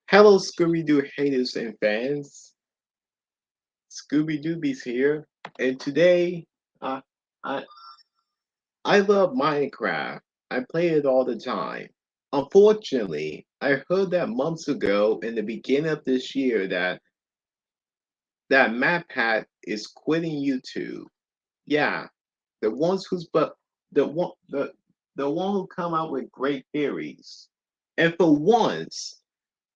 Hello, Scooby-Doo haters and fans. Scooby-Dooby's here, and today, uh, I I love Minecraft. I play it all the time. Unfortunately, I heard that months ago in the beginning of this year that MatPat is quitting YouTube. Yeah, the ones who's but the one who come out with great theories. And for once,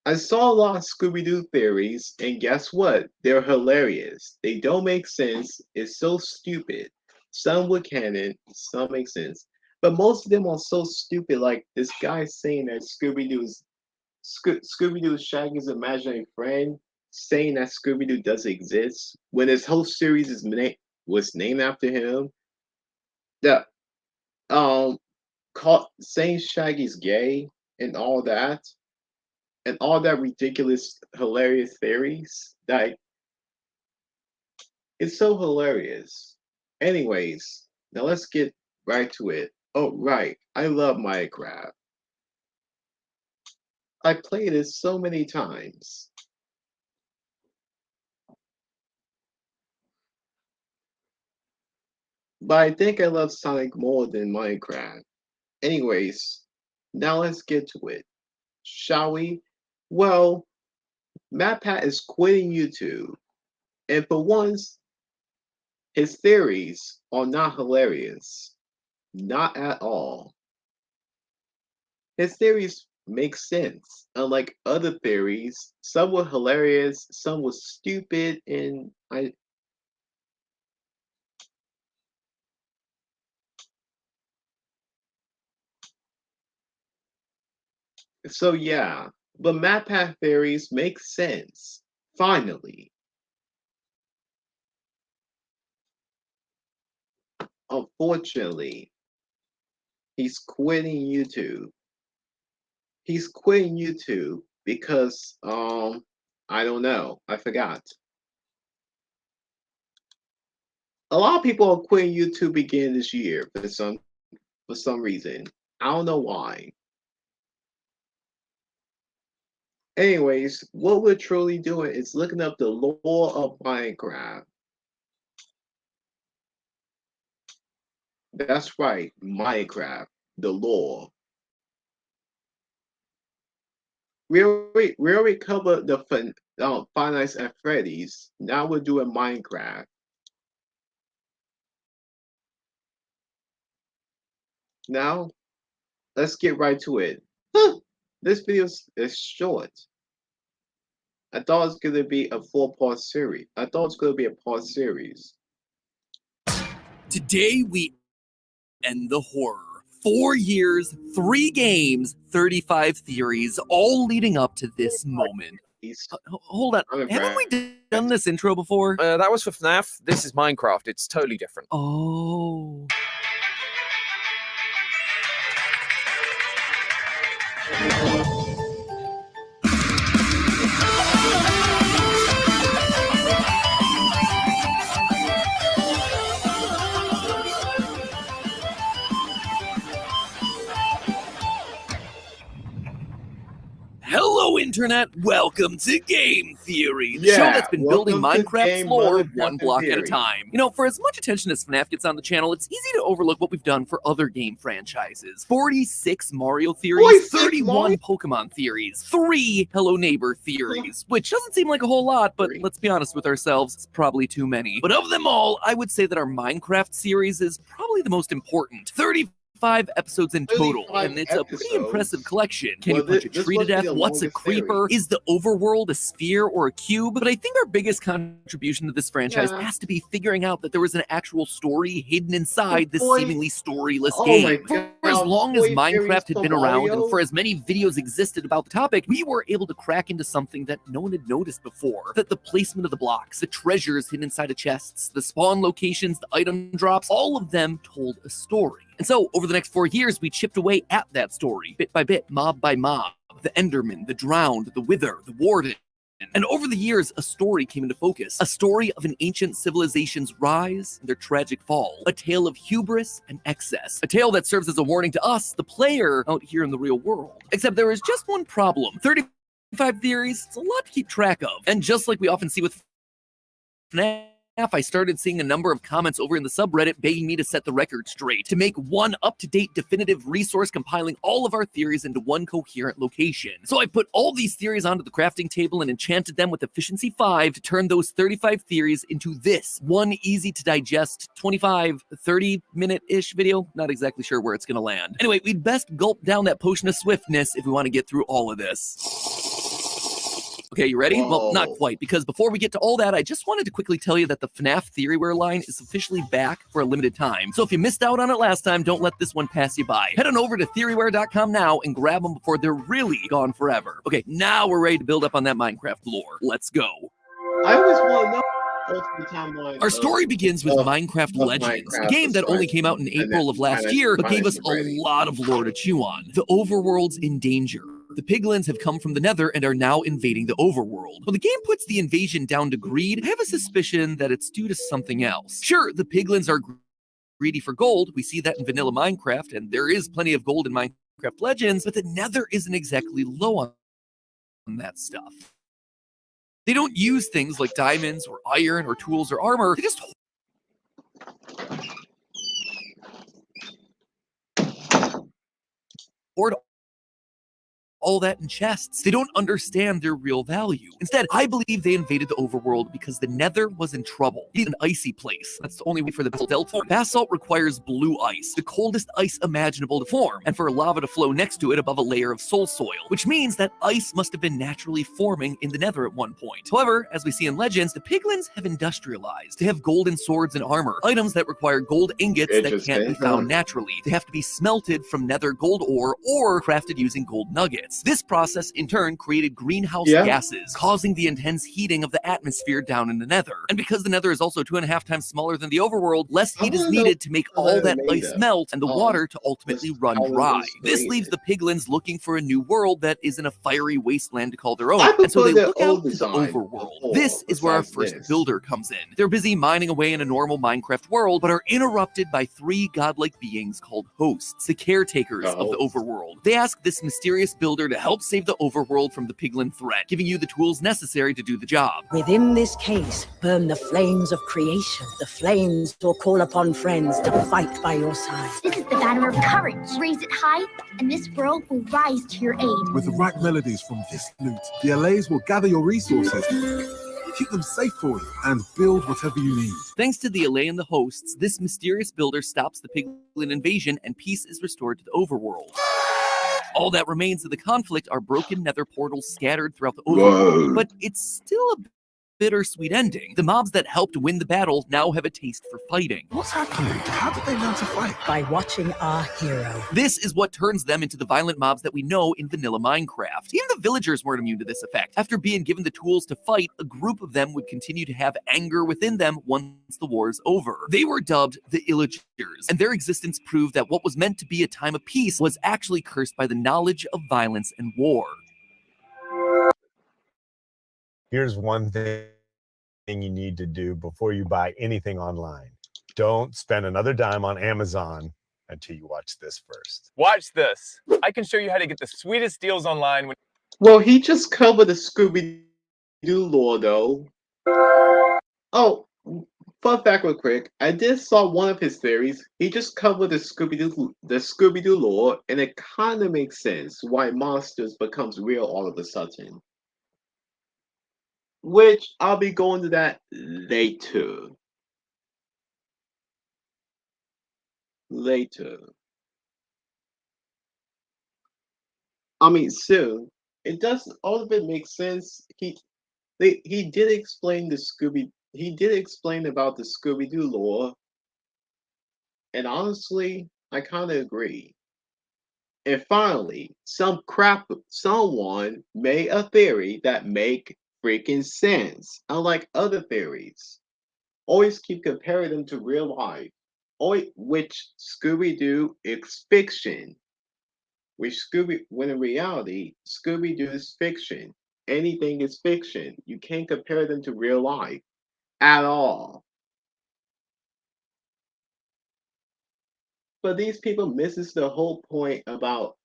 I saw a lot of Scooby Doo theories, and guess what? They're hilarious. They don't make sense. It's so stupid. Some were canon, some make sense. But most of them are so stupid, like this guy saying that Scooby Doo is Shaggy's imaginary friend, saying that Scooby Doo doesn't exist, when his whole series was named after him. That um saying Shaggy's gay and all that ridiculous, hilarious theories. Like, it's so hilarious. Anyways, now let's get right to it. Oh, right. I love Minecraft. I played it so many times. But I think I love Sonic more than Minecraft. Anyways, now let's get to it. Shall we? Well, MatPat is quitting YouTube. And for once, his theories are not hilarious. Not at all. His theories make sense. Unlike other theories, some were hilarious, some were stupid, and I so yeah. But MatPat theories make sense. Finally. Unfortunately, he's quitting YouTube. He's quitting YouTube because I don't know. I forgot. A lot of people are quitting YouTube beginning this year for some reason. I don't know why. Anyways, what we're truly doing is looking up the lore of Minecraft. That's right, Minecraft, the lore. We already covered the Five Nights at Freddy's. Now we're doing Minecraft. Now, let's get right to it. This video is short. I thought it was going to be a four-part series. I thought it was going to be a part series. Today we end the horror. 4 years, 3 games, 35 theories, all leading up to this moment. Hold on, haven't we done this intro before? That was for FNAF. This is Minecraft. It's totally different. Oh. Hello, Internet! Welcome to Game Theory, the show that's been building Minecraft's lore one block at a time. You know, for as much attention as FNAF gets on the channel, it's easy to overlook what we've done for other game franchises. 46 Mario theories, 31 Pokemon theories, 3 Hello Neighbor theories, which doesn't seem like a whole lot, but let's be honest with ourselves, it's probably too many. But of them all, I would say that our Minecraft series is probably the most important. 35 episodes in total, and it's a pretty impressive collection. Can you punch a tree to death? What's a creeper? Is the overworld a sphere or a cube? But I think our biggest contribution to this franchise has to be figuring out that there was an actual story hidden inside this seemingly storyless game. For as long as Minecraft had been around, and for as many videos existed about the topic, we were able to crack into something that no one had noticed before. That the placement of the blocks, the treasures hidden inside of chests, the spawn locations, the item drops, all of them told a story. And so, over the next 4 years, we chipped away at that story, bit by bit, mob by mob. The Enderman, the Drowned, the Wither, the Warden. And over the years, a story came into focus. A story of an ancient civilization's rise and their tragic fall. A tale of hubris and excess. A tale that serves as a warning to us, the player, out here in the real world. Except there is just one problem. 25 theories, it's a lot to keep track of. And just like we often see with FNAF, I started seeing a number of comments over in the subreddit begging me to set the record straight, to make one up-to-date definitive resource compiling all of our theories into one coherent location. So I put all these theories onto the crafting table and enchanted them with Efficiency 5 to turn those 35 theories into this one easy-to-digest 25, 30-minute-ish video. Not exactly sure where it's gonna land. Anyway, we'd best gulp down that potion of swiftness if we want to get through all of this. Okay, you ready? Well, not quite, because before we get to all that, I just wanted to quickly tell you that the FNAF Theoryware line is officially back for a limited time. So if you missed out on it last time, don't let this one pass you by. Head on over to Theoryware.com now and grab them before they're really gone forever. Okay, now we're ready to build up on that Minecraft lore. Let's go. I always want to know the timeline. Our story begins with Minecraft Legends, a game that only came out in April of last year, but gave us a lot of lore to chew on. The overworld's in danger. The piglins have come from the nether and are now invading the overworld. While the game puts the invasion down to greed, I have a suspicion that it's due to something else. Sure, the piglins are greedy for gold. We see that in vanilla Minecraft, and there is plenty of gold in Minecraft Legends, but the nether isn't exactly low on that stuff. They don't use things like diamonds or iron or tools or armor. They just hoard all that in chests. They don't understand their real value. Instead, I believe they invaded the overworld because the nether was in trouble. It's an icy place. That's the only way for the basalt to form. Basalt requires blue ice, the coldest ice imaginable to form, and for lava to flow next to it above a layer of soul soil, which means that ice must have been naturally forming in the nether at one point. However, as we see in Legends, the piglins have industrialized. They have golden swords and armor, items that require gold ingots that can't be found naturally. They have to be smelted from nether gold ore or crafted using gold nuggets. This process, in turn, created greenhouse gases, causing the intense heating of the atmosphere down in the nether. And because the nether is also 2.5 times smaller than the overworld, less heat is needed to make all that ice melt and the water to ultimately run dry. This leaves the piglins looking for a new world that isn't a fiery wasteland to call their own. And so they look out to the overworld. This is where our first builder comes in. They're busy mining away in a normal Minecraft world, but are interrupted by 3 godlike beings called hosts, the caretakers of the overworld. They ask this mysterious builder to help save the overworld from the piglin threat, giving you the tools necessary to do the job. Within this case, burn the flames of creation. The flames will call upon friends to fight by your side. This is the banner of courage. Raise it high, and this world will rise to your aid. With the right melodies from this flute, the LAs will gather your resources, keep them safe for you, and build whatever you need. Thanks to the LA and the hosts, this mysterious builder stops the piglin invasion, and peace is restored to the overworld. All that remains of the conflict are broken nether portals scattered throughout the overworld, but it's still a bittersweet ending. The mobs that helped win the battle now have a taste for fighting. What's happening? How did they learn to fight? By watching our hero. This is what turns them into the violent mobs that we know in vanilla Minecraft. Even the villagers weren't immune to this effect. After being given the tools to fight, a group of them would continue to have anger within them once the war is over. They were dubbed the Illagers, and their existence proved that what was meant to be a time of peace was actually cursed by the knowledge of violence and war. Here's one thing you need to do before you buy anything online. Don't spend another dime on Amazon until you watch this first. Watch this. I can show you how to get the sweetest deals online. Well, he just covered the Scooby-Doo lore, though. Oh, fun fact real quick. I did saw one of his theories. He just covered the Scooby-Doo lore, and it kind of makes sense why monsters becomes real all of a sudden. Which I'll be going to that later. I mean, soon. It does. All of it makes sense. He did explain the He did explain about the Scooby-Doo lore, and honestly, I kind of agree. And finally, someone made a theory that make freaking sense, unlike other theories. Always keep comparing them to real life, which Scooby-Doo is fiction. When in reality, Scooby-Doo is fiction. Anything is fiction. You can't compare them to real life at all. But these people misses the whole point about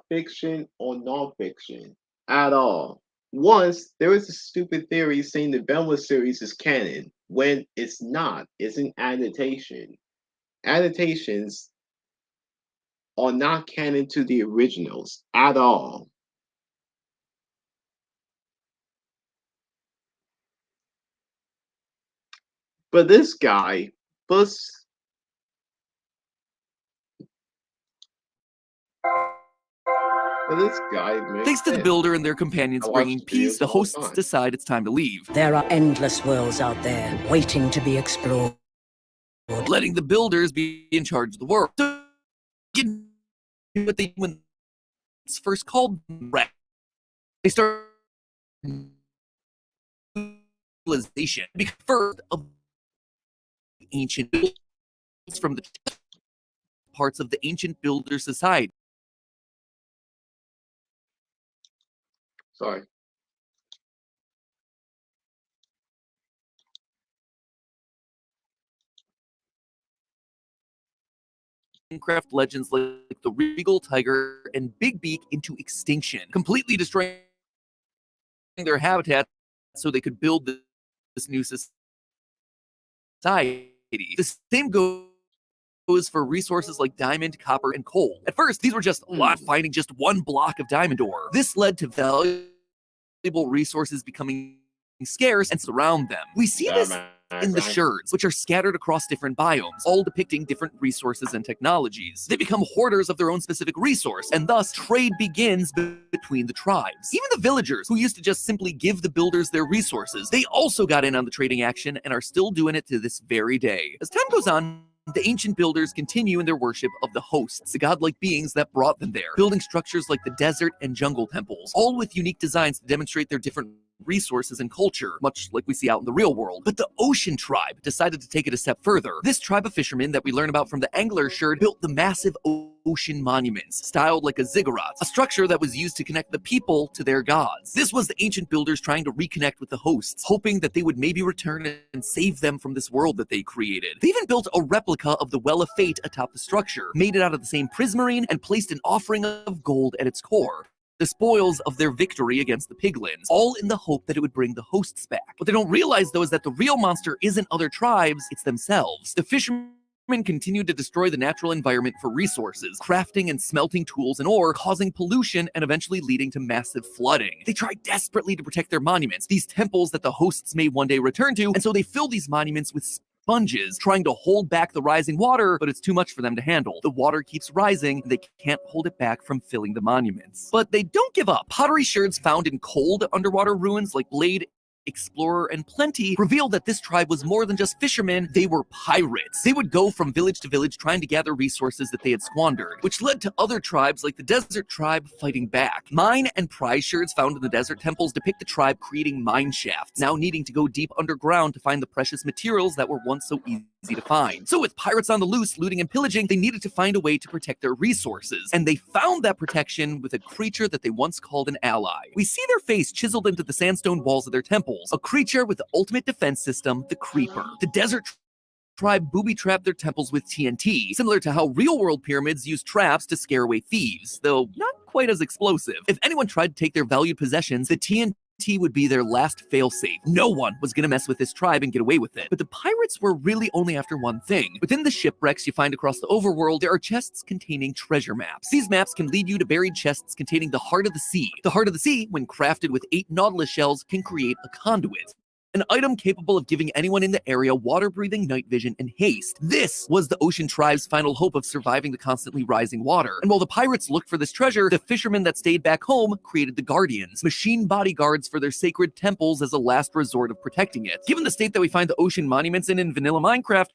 fiction or non-fiction at all. Once there was a stupid theory saying the Velma series is canon when it's not. It's an adaptation. Adaptations are not canon to the originals at all. But this guy, Bus. Thanks to the builder and their companions bringing peace, the hosts decide it's time to leave. There are endless worlds out there waiting to be explored. Letting the builders be in charge of the world. So, when it's first called Rat, they start civilization first of ancient builders from the parts of the ancient builder society. Sorry. Minecraft legends like the Regal Tiger and Big Beak into extinction, completely destroying their habitat so they could build this new society. The same goes for resources like diamond, copper, and coal. At first, these were just finding just one block of diamond ore. This led to valuable resources becoming scarce and surround them. We see this in the sherds, which are scattered across different biomes, all depicting different resources and technologies. They become hoarders of their own specific resource, and thus trade begins between the tribes. Even the villagers, who used to just simply give the builders their resources, they also got in on the trading action and are still doing it to this very day. As time goes on, the ancient builders continue in their worship of the hosts, the godlike beings that brought them there, building structures like the desert and jungle temples, all with unique designs to demonstrate their different resources and culture, much like we see out in the real world. But the Ocean Tribe decided to take it a step further. This tribe of fishermen that we learn about from the Angler Sherd built the massive ocean monuments, styled like a ziggurat, a structure that was used to connect the people to their gods. This was the ancient builders trying to reconnect with the hosts, hoping that they would maybe return and save them from this world that they created. They even built a replica of the Well of Fate atop the structure, made it out of the same prismarine, and placed an offering of gold at its core, the spoils of their victory against the piglins, all in the hope that it would bring the hosts back. What they don't realize, though, is that the real monster isn't other tribes, it's themselves. The fishermen continued to destroy the natural environment for resources, crafting and smelting tools and ore, causing pollution and eventually leading to massive flooding. They try desperately to protect their monuments, these temples that the hosts may one day return to, and so they fill these monuments with sponges, trying to hold back the rising water, but it's too much for them to handle. The water keeps rising, and they can't hold it back from filling the monuments. But they don't give up. Pottery sherds found in cold underwater ruins like Blade, Explorer, and Plenty revealed that this tribe was more than just fishermen, they were pirates. They would go from village to village trying to gather resources that they had squandered, which led to other tribes like the Desert Tribe fighting back. Mine and prize sherds found in the desert temples depict the tribe creating mine shafts, now needing to go deep underground to find the precious materials that were once so easy to find. So with pirates on the loose, looting and pillaging, they needed to find a way to protect their resources, and they found that protection with a creature that they once called an ally. We see their face chiseled into the sandstone walls of their temples, a creature with the ultimate defense system, the Creeper. The Desert Tribe booby-trapped their temples with TNT, similar to how real-world pyramids use traps to scare away thieves, though not quite as explosive. If anyone tried to take their valued possessions, the TNT would be their last failsafe. No one was going to mess with this tribe and get away with it. But the pirates were really only after one thing. Within the shipwrecks you find across the overworld, there are chests containing treasure maps. These maps can lead you to buried chests containing the Heart of the Sea. The Heart of the Sea, when crafted with 8 Nautilus shells, can create a conduit, an item capable of giving anyone in the area water-breathing night vision and haste. This was the Ocean Tribe's final hope of surviving the constantly rising water. And while the pirates looked for this treasure, the fishermen that stayed back home created the Guardians, machine bodyguards for their sacred temples as a last resort of protecting it. Given the state that we find the ocean monuments in vanilla Minecraft,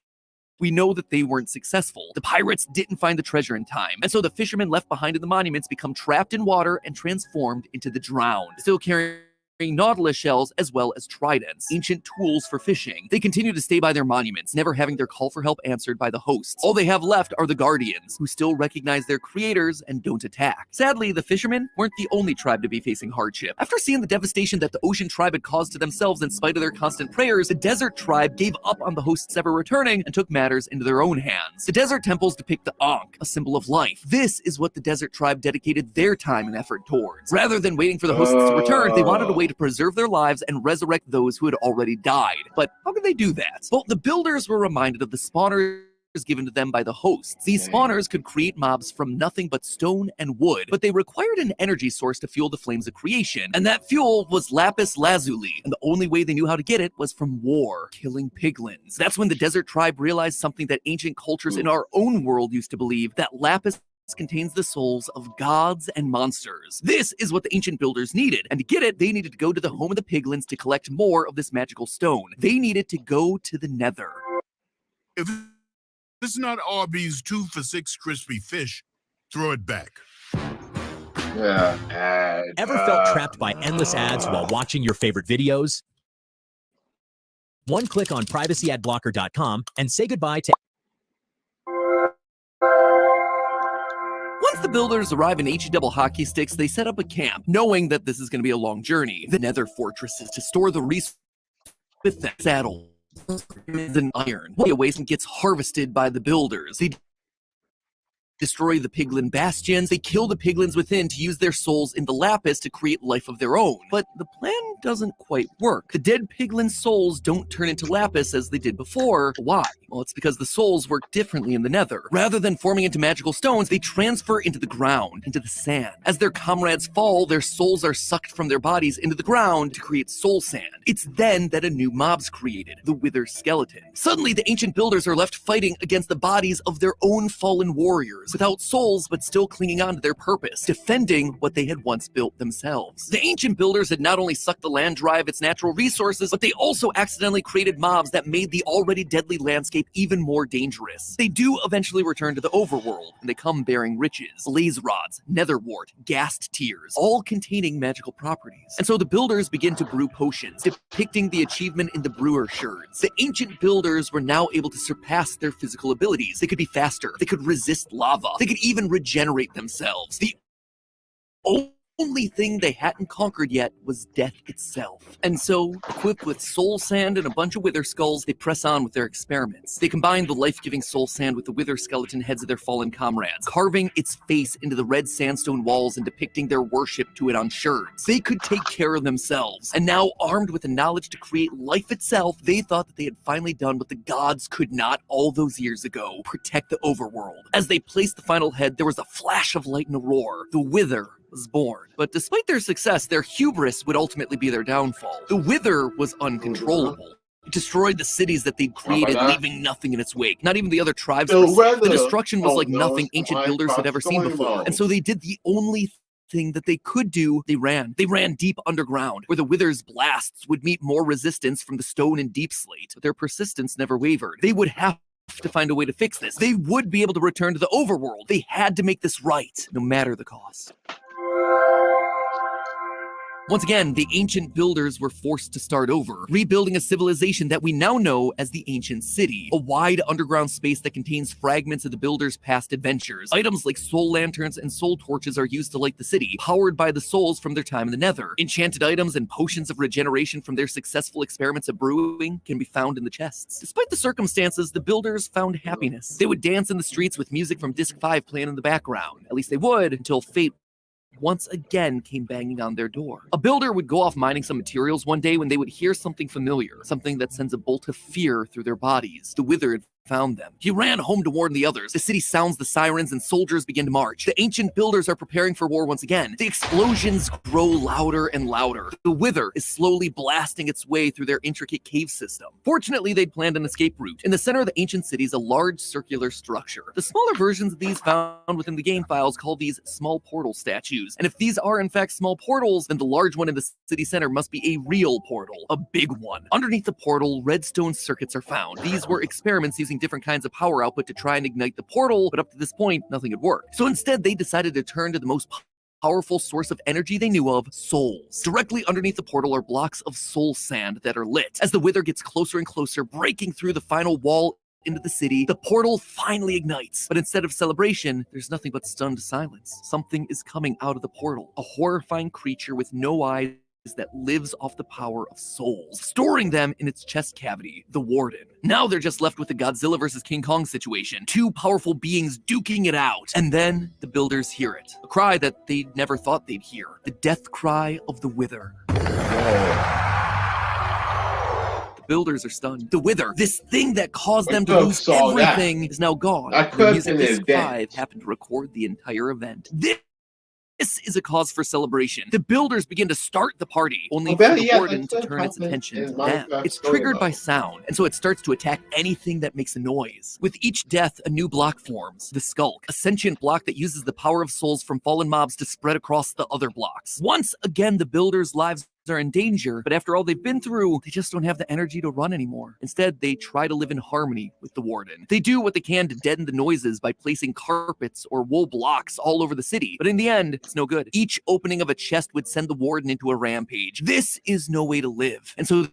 we know that they weren't successful. The pirates didn't find the treasure in time, and so the fishermen left behind in the monuments become trapped in water and transformed into the drowned. Still carrying nautilus shells, as well as tridents, ancient tools for fishing. They continue to stay by their monuments, never having their call for help answered by the hosts. All they have left are the Guardians, who still recognize their creators and don't attack. Sadly, the fishermen weren't the only tribe to be facing hardship. After seeing the devastation that the ocean tribe had caused to themselves in spite of their constant prayers, the desert tribe gave up on the hosts ever returning and took matters into their own hands. The desert temples depict the Ankh, a symbol of life. This is what the desert tribe dedicated their time and effort towards. Rather than waiting for the hosts to return, they wanted a way to preserve their lives and resurrect those who had already died. But how could they do that? Well, the builders were reminded of the spawners given to them by the hosts. These spawners could create mobs from nothing but stone and wood, but they required an energy source to fuel the flames of creation, and that fuel was lapis lazuli, and the only way they knew how to get it was from war, killing piglins. That's when the desert tribe realized something that ancient cultures in our own world used to believe, that lapis contains the souls of gods and monsters. This is what the ancient builders needed, and to get it, they needed to go to the home of the piglins to collect more of this magical stone. They needed to go to the Nether. If this is not Arby's 2 for $6 crispy fish, throw it back. Ever felt trapped by endless ads while watching your favorite videos? One click on privacyadblocker.com and say goodbye to. Once the builders arrive in HE double hockey sticks, they set up a camp, knowing that this is going to be a long journey. The Nether fortresses to store the resources with the saddle and iron. Way away and gets harvested by the builders. They destroy the piglin bastions, they kill the piglins within to use their souls in the lapis to create life of their own. But the plan doesn't quite work. The dead piglin souls don't turn into lapis as they did before. Why? Well, it's because the souls work differently in the Nether. Rather than forming into magical stones, they transfer into the ground, into the sand. As their comrades fall, their souls are sucked from their bodies into the ground to create soul sand. It's then that a new mob's created, the Wither Skeleton. Suddenly, the ancient builders are left fighting against the bodies of their own fallen warriors, without souls but still clinging on to their purpose, defending what they had once built themselves. The ancient builders had not only sucked the land dry of its natural resources, but they also accidentally created mobs that made the already deadly landscape even more dangerous. They do eventually return to the overworld, and they come bearing riches, blaze rods, netherwart, ghast tears, all containing magical properties. And so the builders begin to brew potions, depicting the achievement in the brewer sherds. The ancient builders were now able to surpass their physical abilities. They could be faster, they could resist lava, they could even regenerate themselves. The only thing they hadn't conquered yet was death itself. And so, equipped with soul sand and a bunch of wither skulls, they press on with their experiments. They combine the life-giving soul sand with the wither skeleton heads of their fallen comrades, carving its face into the red sandstone walls and depicting their worship to it on sherds. They could take care of themselves, and now armed with the knowledge to create life itself, they thought that they had finally done what the gods could not all those years ago: protect the overworld. As they placed the final head, there was a flash of light and a roar. The Wither was born. But despite their success, their hubris would ultimately be their downfall. The Wither was uncontrollable. It destroyed the cities that they'd created, leaving nothing in its wake. Not even the other tribes. The destruction was like nothing ancient builders had ever seen before. And so they did the only thing that they could do. They ran. They ran deep underground, where the Wither's blasts would meet more resistance from the stone and deep slate. But their persistence never wavered. They would have to find a way to fix this. They would be able to return to the overworld. They had to make this right, no matter the cost. Once again, the ancient builders were forced to start over, rebuilding a civilization that we now know as the Ancient City, a wide underground space that contains fragments of the builders' past adventures. Items like soul lanterns and soul torches are used to light the city, powered by the souls from their time in the Nether. Enchanted items and potions of regeneration from their successful experiments of brewing can be found in the chests. Despite the circumstances, the builders found happiness. They would dance in the streets with music from Disc 5 playing in the background. At least they would, until fate once again came banging on their door. A builder would go off mining some materials one day when they would hear something familiar, something that sends a bolt of fear through their bodies. The Withered found them. He ran home to warn the others. The city sounds the sirens and soldiers begin to march. The ancient builders are preparing for war once again. The explosions grow louder and louder. The Wither is slowly blasting its way through their intricate cave system. Fortunately, they'd planned an escape route. In the center of the ancient city is a large circular structure. The smaller versions of these found within the game files call these small portal statues. And if these are in fact small portals, then the large one in the city center must be a real portal, a big one. Underneath the portal, redstone circuits are found. These were experiments using different kinds of power output to try and ignite the portal, but up to this point, nothing had worked. So instead, they decided to turn to the most powerful source of energy they knew of, souls. Directly underneath the portal are blocks of soul sand that are lit. As the Wither gets closer and closer, breaking through the final wall into the city, the portal finally ignites. But instead of celebration, there's nothing but stunned silence. Something is coming out of the portal. A horrifying creature with no eyes that lives off the power of souls, storing them in its chest cavity, the Warden. Now they're just left with the Godzilla vs. King Kong situation, two powerful beings duking it out. And then the builders hear it, a cry that they never thought they'd hear, the death cry of the Wither. The builders are stunned. The Wither, this thing that caused them to lose everything, is now gone. The Music Disc 5 happened to record the entire event. This is a cause for celebration. The builders begin to start the party, only for the Warden to turn its attention to them. It's triggered by sound, and so it starts to attack anything that makes a noise. With each death, a new block forms, the Skulk, a sentient block that uses the power of souls from fallen mobs to spread across the other blocks. Once again, the builders' lives are in danger, but after all they've been through, they just don't have the energy to run anymore. Instead, they try to live in harmony with the Warden. They do what they can to deaden the noises by placing carpets or wool blocks all over the city, but in the end, it's no good. Each opening of a chest would send the Warden into a rampage. This is no way to live. And so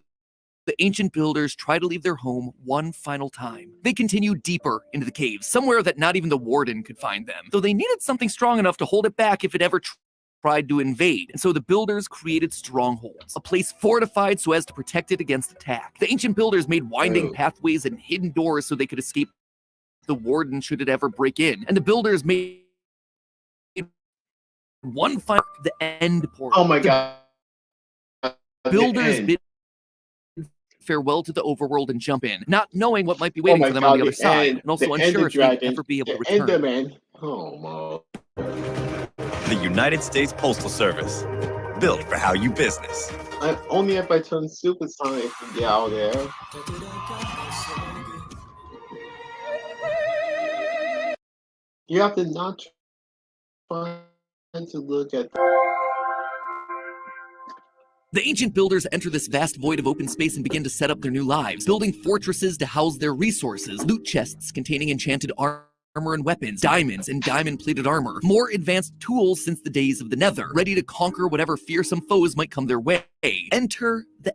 the ancient builders try to leave their home one final time. They continue deeper into the caves, somewhere that not even the Warden could find them, though they needed something strong enough to hold it back if it ever tried to invade, and so the builders created strongholds, a place fortified so as to protect it against attack. The ancient builders made winding pathways and hidden doors so they could escape the Warden should it ever break in, and the builders made one final the end portal. Oh my god. Builders bid farewell to the overworld and jump in, not knowing what might be waiting for them on the other side, and also unsure if they'd ever be able to return. Enderman. Oh my. The United States Postal Service, built for how you business. Only if I turn supersonic to get out there. You have to not try to look at. The ancient builders enter this vast void of open space and begin to set up their new lives, building fortresses to house their resources, loot chests containing enchanted armor and weapons, diamonds and diamond-plated armor, more advanced tools since the days of the Nether, ready to conquer whatever fearsome foes might come their way. Enter the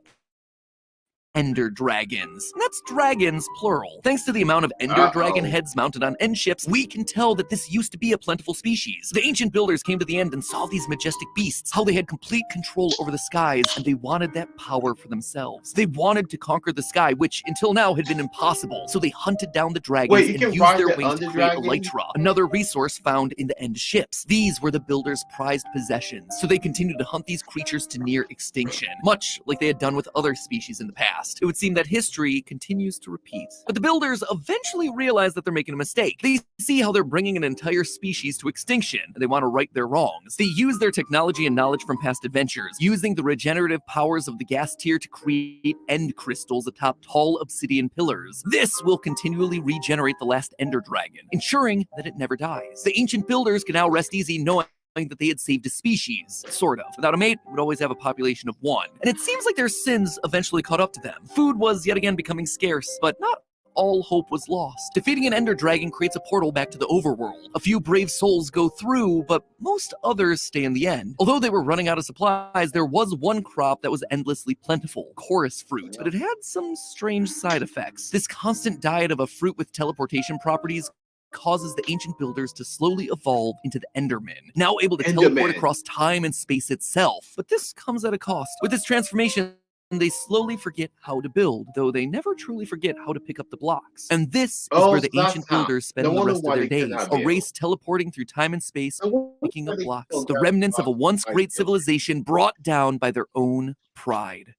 Ender Dragons. And that's dragons, plural. Thanks to the amount of Ender Dragon heads mounted on end ships, we can tell that this used to be a plentiful species. The ancient builders came to the end and saw these majestic beasts, how they had complete control over the skies, and they wanted that power for themselves. They wanted to conquer the sky, which until now had been impossible, so they hunted down the dragons and used their wings to create Elytra, another resource found in the end ships. These were the builders' prized possessions, so they continued to hunt these creatures to near extinction, much like they had done with other species in the past. It would seem that history continues to repeat. But the builders eventually realize that they're making a mistake. They see how they're bringing an entire species to extinction, and they want to right their wrongs. They use their technology and knowledge from past adventures, using the regenerative powers of the gas tier to create end crystals atop tall obsidian pillars. This will continually regenerate the last Ender Dragon, ensuring that it never dies. The ancient builders can now rest easy knowing that they had saved a species, sort of. Without a mate, would always have a population of one. And it seems like their sins eventually caught up to them. Food was yet again becoming scarce, but not all hope was lost. Defeating an Ender Dragon creates a portal back to the overworld. A few brave souls go through, but most others stay in the end. Although they were running out of supplies, there was one crop that was endlessly plentiful, chorus fruit, but it had some strange side effects. This constant diet of a fruit with teleportation properties causes the ancient builders to slowly evolve into the Enderman, now able to teleport across time and space itself. But this comes at a cost. With this transformation, they slowly forget how to build, though they never truly forget how to pick up the blocks. And this is where the ancient builders spend the rest of their days, a race teleporting through time and space, picking up blocks, the remnants of a once great civilization brought down by their own pride.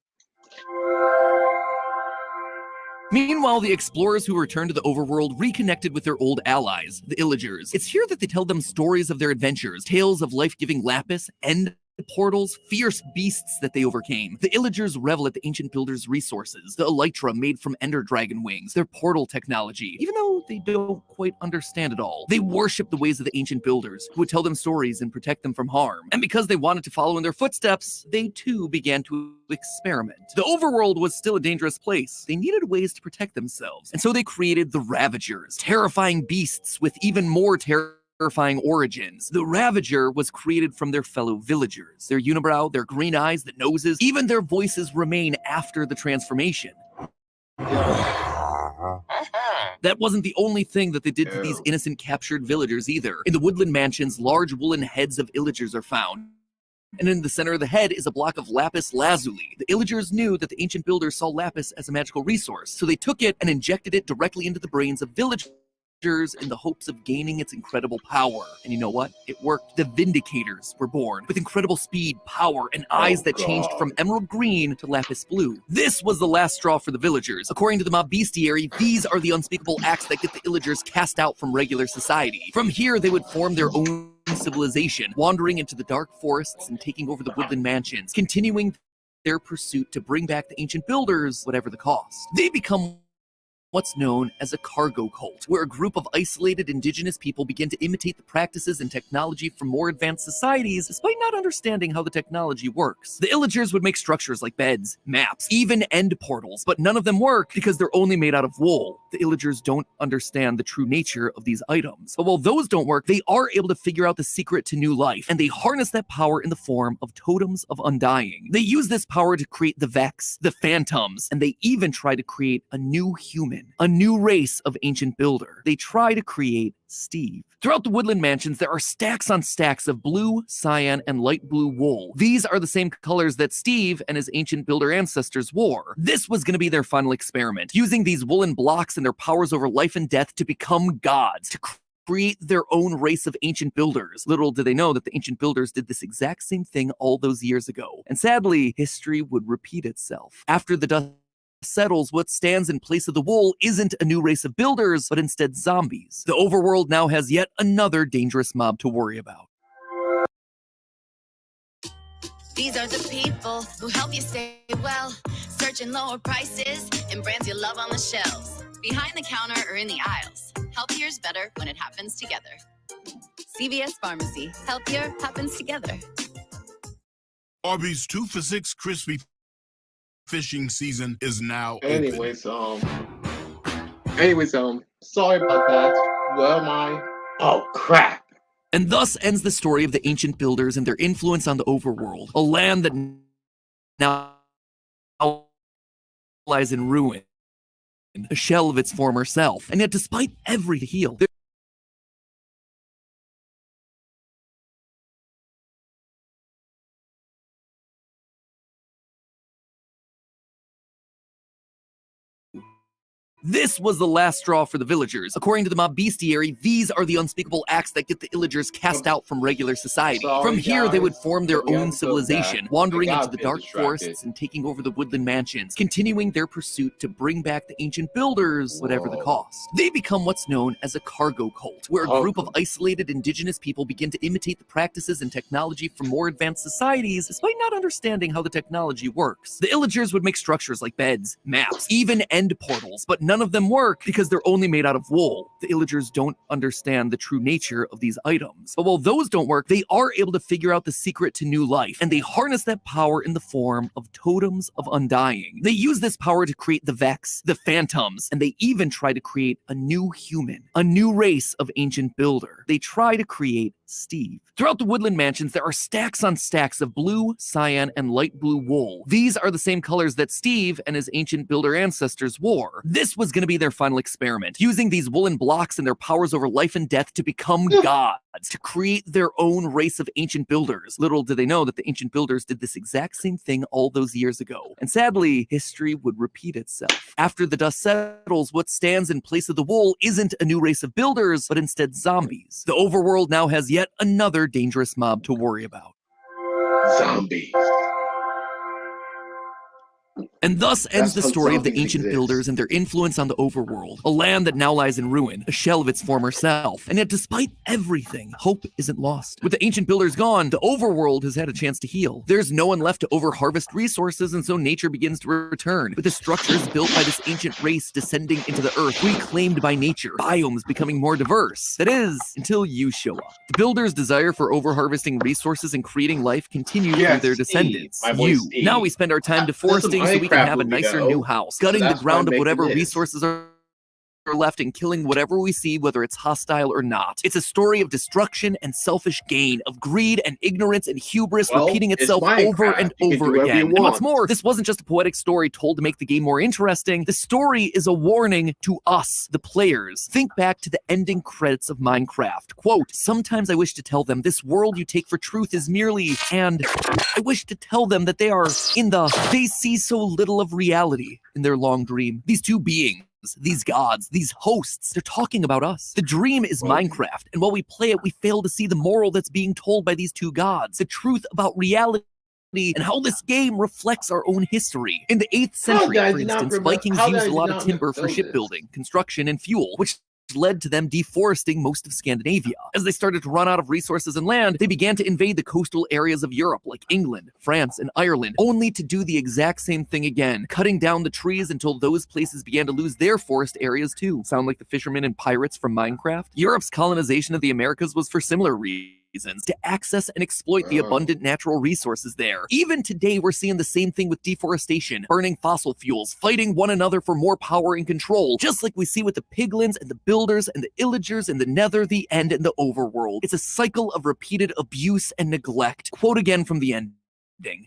Meanwhile, the explorers who returned to the overworld reconnected with their old allies, the Illagers. It's here that they tell them stories of their adventures, tales of life-giving lapis, end portals, fierce beasts that they overcame. The Illagers revel at the ancient builders' resources, the Elytra made from Ender Dragon wings, their portal technology. Even though they don't quite understand it all, they worship the ways of the ancient builders, who would tell them stories and protect them from harm. And because they wanted to follow in their footsteps, they too began to experiment. The overworld was still a dangerous place. They needed ways to protect themselves, and so they created the Ravagers, terrifying beasts with even more terrifying origins. The Ravager was created from their fellow villagers. Their unibrow, their green eyes, the noses, even their voices remain after the transformation. That wasn't the only thing that they did to these innocent captured villagers either. In the woodland mansions, large woolen heads of illagers are found. And in the center of the head is a block of lapis lazuli. The illagers knew that the ancient builders saw lapis as a magical resource, so they took it and injected it directly into the brains of villagers in the hopes of gaining its incredible power. And you know what? It worked. The Vindicators were born with incredible speed, power, and eyes that changed from emerald green to lapis blue. This was the last straw for the villagers. According to the mob bestiary, these are the unspeakable acts that get the illagers cast out from regular society. From here, they would form their own civilization, wandering into the dark forests and taking over the woodland mansions, continuing their pursuit to bring back the ancient builders, whatever the cost. They become what's known as a cargo cult, where a group of isolated indigenous people begin to imitate the practices and technology from more advanced societies, despite not understanding how the technology works. The illagers would make structures like beds, maps, even end portals, but none of them work because they're only made out of wool. The illagers don't understand the true nature of these items. But while those don't work, they are able to figure out the secret to new life, and they harness that power in the form of totems of undying. They use this power to create the Vex, the Phantoms, and they even try to create a new human. A new race of ancient builder. They try to create Steve. Throughout the woodland mansions, there are stacks on stacks of blue, cyan, and light blue wool. These are the same colors that Steve and his ancient builder ancestors wore. This was going to be their final experiment, using these woolen blocks and their powers over life and death to become gods, to create their own race of ancient builders. Little did they know that the ancient builders did this exact same thing all those years ago. And sadly, history would repeat itself. After the dust settles, what stands in place of the wool isn't a new race of builders, but instead zombies. The overworld now has yet another dangerous mob to worry about. These are the people who help you stay well, searching lower prices and brands you love on the shelves, behind the counter or in the aisles. Healthier's better when it happens together. CVS Pharmacy. Healthier happens together. Arby's 2 for $6 crispy fishing season is now open. Anyways, sorry about that. Where am I? Oh, crap. And thus ends the story of the ancient builders and their influence on the overworld, a land that now lies in ruin, a shell of its former self. And yet, despite every heal, this was the last straw for the villagers. According to the mob bestiary, these are the unspeakable acts that get the illagers cast out from regular society. From here, they would form their own civilization, wandering into the dark forests and taking over the woodland mansions, continuing their pursuit to bring back the ancient builders, whatever the cost. They become what's known as a cargo cult, where a group of isolated indigenous people begin to imitate the practices and technology from more advanced societies, despite not understanding how the technology works. The illagers would make structures like beds, maps, even end portals, but none of them work because they're only made out of wool. The illagers don't understand the true nature of these items. But while those don't work, they are able to figure out the secret to new life, and they harness that power in the form of totems of undying. They use this power to create the Vex, the Phantoms, and they even try to create a new human, a new race of ancient builder. They try to create Steve. Throughout the woodland mansions, there are stacks on stacks of blue, cyan, and light blue wool. These are the same colors that Steve and his ancient builder ancestors wore. This was going to be their final experiment, using these woolen blocks and their powers over life and death to become gods, to create their own race of ancient builders. Little did they know that the ancient builders did this exact same thing all those years ago. And sadly, history would repeat itself. After the dust settles, what stands in place of the wool isn't a new race of builders, but instead zombies. The overworld now has yet another dangerous mob to worry about. Zombies. And thus ends the story of the ancient builders and their influence on the overworld, a land that now lies in ruin, a shell of its former self. And yet, despite everything, hope isn't lost. With the ancient builders gone, the overworld has had a chance to heal. There's no one left to overharvest resources, and so nature begins to return, with the structures built by this ancient race descending into the earth, reclaimed by nature, biomes becoming more diverse. That is, until you show up. The builders' desire for overharvesting resources and creating life continues through their descendants. Now we spend our time deforesting so we can have a nicer new house, gutting the ground of whatever resources are left and killing whatever we see, whether it's hostile or not. It's a story of destruction and selfish gain, of greed and ignorance and hubris repeating itself over and over again. And what's more, this wasn't just a poetic story told to make the game more interesting. The story is a warning to us, the players. Think back to the ending credits of Minecraft. Quote, "Sometimes I wish to tell them this world you take for truth is merely, and I wish to tell them that they see so little of reality in their long dream." These two beings, these gods, these hosts, they're talking about us. The dream is Minecraft, and while we play it, we fail to see the moral that's being told by these two gods, the truth about reality and how this game reflects our own history. In the 8th century, for instance, Vikings used a lot of timber for shipbuilding, construction, and fuel, which led to them deforesting most of Scandinavia. As they started to run out of resources and land, they began to invade the coastal areas of Europe like England, France, and Ireland, only to do the exact same thing again, cutting down the trees until those places began to lose their forest areas too. Sound like the fishermen and pirates from Minecraft? Europe's colonization of the Americas was for similar reasons, to access and exploit the abundant natural resources there. Even today, we're seeing the same thing with deforestation, burning fossil fuels, fighting one another for more power and control, just like we see with the piglins and the builders and the illagers and the nether, the end, and the overworld. It's a cycle of repeated abuse and neglect. Quote again from the end.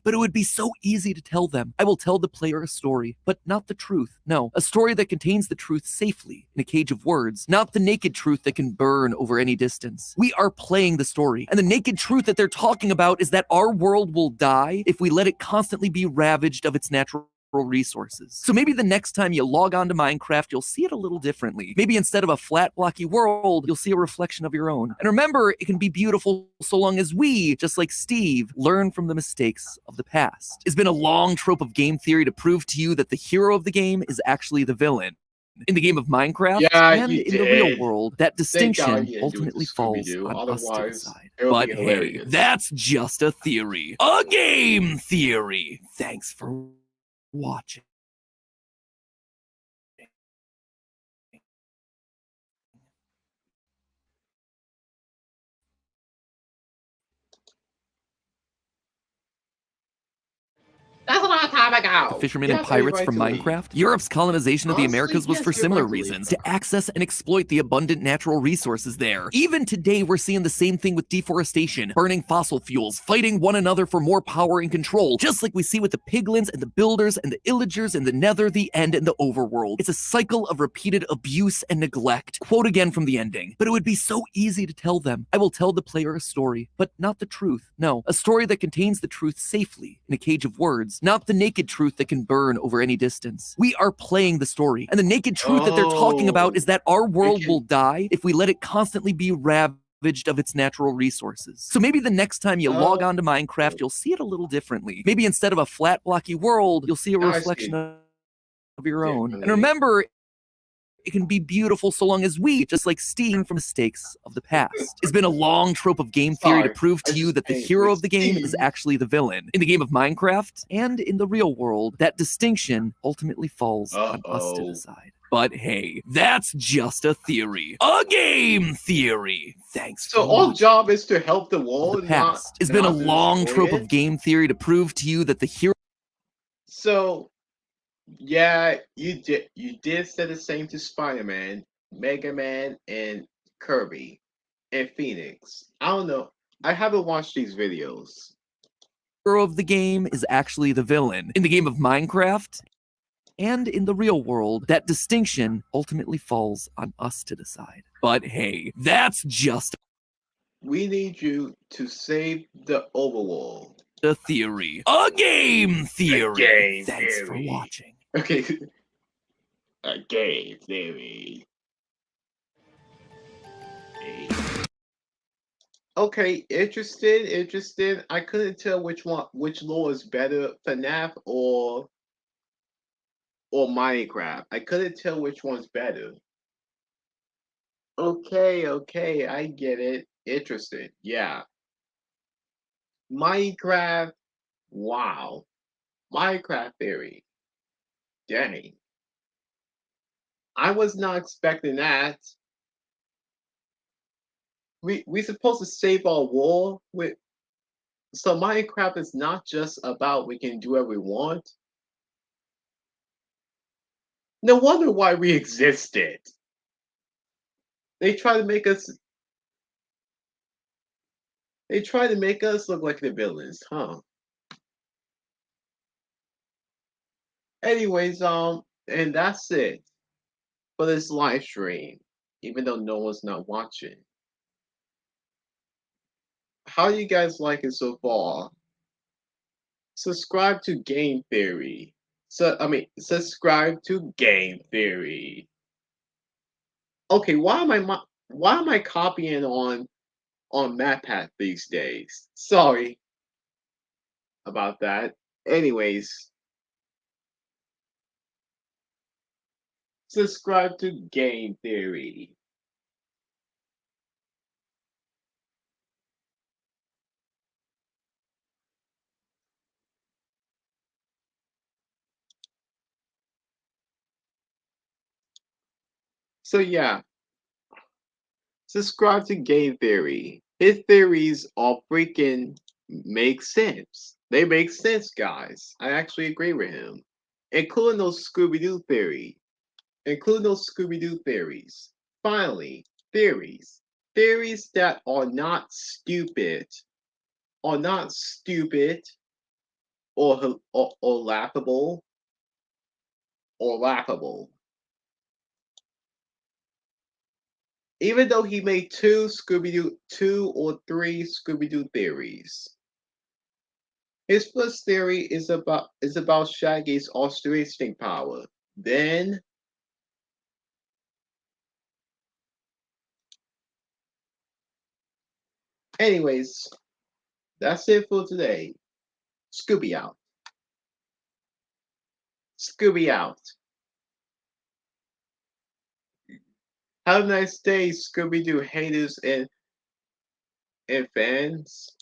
But it would be so easy to tell them. I will tell the player a story, but not the truth. No, a story that contains the truth safely in a cage of words, not the naked truth that can burn over any distance. We are playing the story, and the naked truth that they're talking about is that our world will die if we let it constantly be ravaged of its natural resources. So maybe the next time you log on to Minecraft, you'll see it a little differently. Maybe instead of a flat, blocky world, you'll see a reflection of your own. And remember, it can be beautiful so long as we, just like Steve, learn from the mistakes of the past. It's been a long trope of game theory to prove to you that the hero of the game is actually the villain. In the game of Minecraft and in the real world, that distinction ultimately falls on us to decide. But hey, that's just a theory. A game theory! Thanks for watching. That's a long time ago. The fishermen and pirates from Minecraft? Europe's colonization of the Americas was for similar reasons, to access and exploit the abundant natural resources there. Even today, we're seeing the same thing with deforestation, burning fossil fuels, fighting one another for more power and control, just like we see with the piglins and the builders and the illagers and the nether, the end, and the overworld. It's a cycle of repeated abuse and neglect. Quote again from the ending. But it would be so easy to tell them. I will tell the player a story, but not the truth. No, a story that contains the truth safely in a cage of words, not the naked truth that can burn over any distance. We are playing the story, and the naked truth that they're talking about is that our world will die if we let it constantly be ravaged of its natural resources. So maybe the next time you log on to Minecraft, you'll see it a little differently. Maybe instead of a flat, blocky world, you'll see a reflection of your own. And remember, it can be beautiful so long as we, just like Steve, from mistakes of the past. It's been a long trope of game theory to prove to you that the hero of the game is actually the villain. In the game of Minecraft and in the real world, that distinction ultimately falls on us to decide. But hey, that's just a theory. A game theory. Thanks for our job is to help the world. The past. It's been a long trope of game theory to prove to you that the hero. So, yeah, you did say the same to Spider-Man, Mega Man, and Kirby, and Phoenix. I don't know. I haven't watched these videos. The hero of the game is actually the villain. In the game of Minecraft and in the real world, that distinction ultimately falls on us to decide. But hey, that's just. We need you to save the overworld. A theory. A game theory. Thanks for watching. Okay. A game theory. Okay, interested. I couldn't tell which law is better, FNAF or Minecraft. I couldn't tell which one's better. Okay, I get it. Interested, yeah. Minecraft, wow. Minecraft theory. Dang. I was not expecting that. We supposed to save our world with. So Minecraft is not just about we can do what we want. No wonder why we existed. They try to make us. They try to make us look like the villains, huh? Anyways, and that's it for this live stream. Even though no one's not watching. How do you guys like it so far? Subscribe to Game Theory. Subscribe to Game Theory. Okay, why am I copying on MatPat these days? Sorry about that. Anyways, subscribe to Game Theory. So yeah, subscribe to Game Theory. His theories all freaking make sense. They make sense, guys. I actually agree with him. Including those Scooby-Doo theories. Including those Scooby-Doo theories. Finally, theories. Theories that are not stupid. Are not stupid or laughable. Or laughable. Even though he made two or three Scooby-Doo theories. His first theory is about Shaggy's altruistic power. Then anyways, that's it for today. Scooby out. Scooby out. Have a nice day, Scooby-Doo haters and fans.